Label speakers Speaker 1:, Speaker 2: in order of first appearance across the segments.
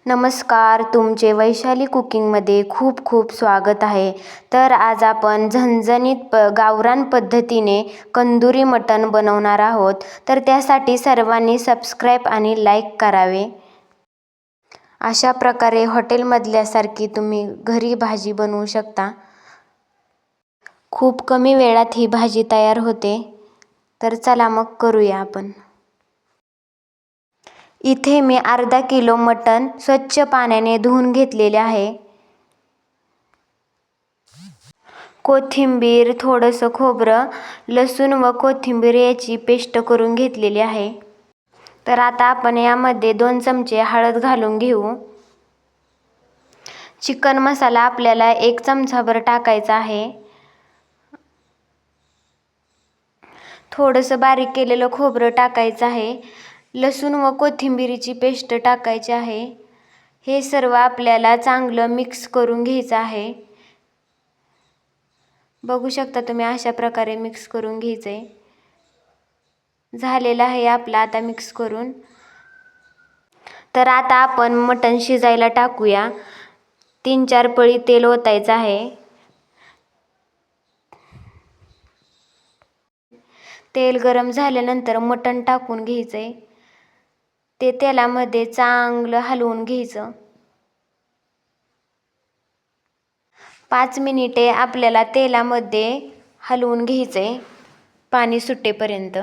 Speaker 1: नमस्कार, तुमचे वैशाली कुकिंगमध्ये खूप खूप स्वागत आहे. तर आज आपण झणझणीत गावरान पद्धतीने कंदुरी मटण बनवणार आहोत. तर त्यासाठी सर्वांनी सबस्क्राईब आणि लाईक करावे. अशा प्रकारे हॉटेलमधल्यासारखी तुम्ही घरी भाजी बनवू शकता. खूप कमी वेळात ही भाजी तयार होते. तर चला मग करूया आपण. इथे मी अर्धा किलो मटण स्वच्छ पाण्याने धुवून घेतलेले आहे. कोथिंबीर, थोडंसं खोबरं, लसूण व कोथिंबीर याची पेस्ट करून घेतलेली आहे. तर आता आपण यामध्ये 2 चमचे हळद घालून घेऊ. चिकन मसाला आपल्याला 1 चमचाभर टाकायचा आहे. थोडंसं बारीक केलेलं खोबरं टाकायचं आहे. लसूण व कोथिंबीरीची पेस्ट टाकायची आहे. हे सर्व आपल्याला चांगलं मिक्स करून घ्यायचं आहे. बघू शकता तुम्ही अशा प्रकारे मिक्स करून घ्यायचं आहे. झालेलं आहे आपलं आता मिक्स करून. तर आता आपण मटण शिजायला टाकूया. 3-4 पळी तेल ओतायचं आहे. तेल गरम झाल्यानंतर मटण टाकून घ्यायचं आहे. ते तेलामध्ये चांगलं हलवून घ्यायचं. 5 मिनिटे आपल्याला तेलामध्ये हलवून घ्यायचं आहे पाणी सुटेपर्यंत.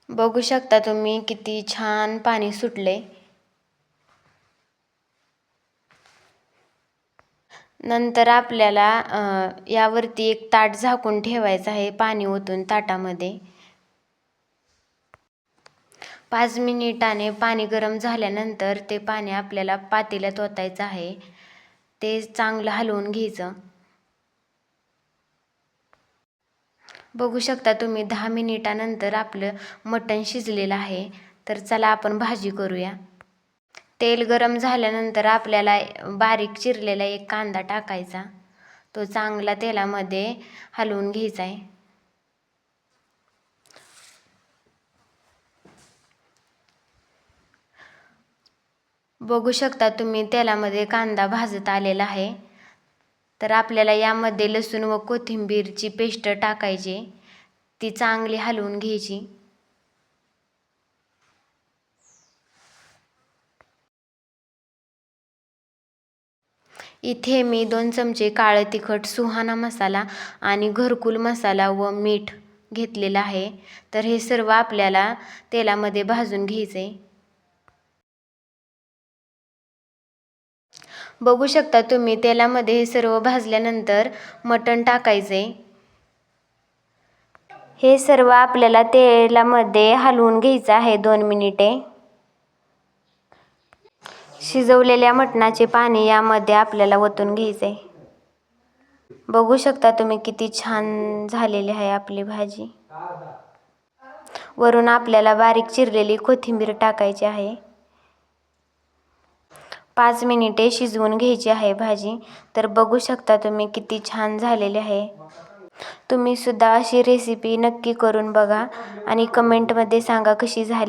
Speaker 1: बघू शकता तुम्ही किती छान पाणी सुटले. नंतर आपल्याला यावरती एक ताट झाकून ठेवायचं आहे पाणी ओतून ताटामध्ये. 5 मिनिटाने पाणी गरम झाल्यानंतर ते पाणी आपल्याला पातेल्यात ओतायचं आहे. ते चांगलं हलवून घ्यायचं. बघू शकता तुम्ही 10 मिनिटानंतर आपलं मटण शिजलेलं आहे. तर चला आपण भाजी करूया. तेल गरम झाल्यानंतर आपल्याला बारीक चिरलेला एक कांदा टाकायचा. तो चांगला तेलामध्ये हलवून घ्यायचा आहे. बघू शकता तुम्ही तेलामध्ये कांदा भाजत आलेला आहे. तर आपल्याला यामध्ये लसूण व कोथिंबीरची पेस्ट टाकायची. ती चांगली हलवून घ्यायची. इथे मी 2 चमचे काळं तिखट, सुहाना मसाला आणि घरकुल मसाला व मीठ घेतलेलं आहे. तर हे सर्व आपल्याला तेलामध्ये भाजून घ्यायचे. बघू शकता तुम्ही तेलामध्ये हे सर्व भाजल्यानंतर मटण टाकायचे. हे सर्व आपल्याला तेलामध्ये हलवून घ्यायचं आहे 2 मिनिटे. शिजवलेल्या मटणाचे पाणी यामध्ये आपल्याला ओतून घ्यायचे. बघू शकता तुम्ही किती छान झालेली आहे आपली भाजी. वरून आपल्याला बारीक चिरलेली कोथिंबीर टाकायची आहे. 5 मिनिटे शिजवून घ्यायची आहे भाजी. तर बघू शकता तुम्ही किती छान झालेली आहे. तुम्ही सुद्धा अशी रेसिपी नक्की करून बघा आणि कमेंटमध्ये सांगा कशी झाली.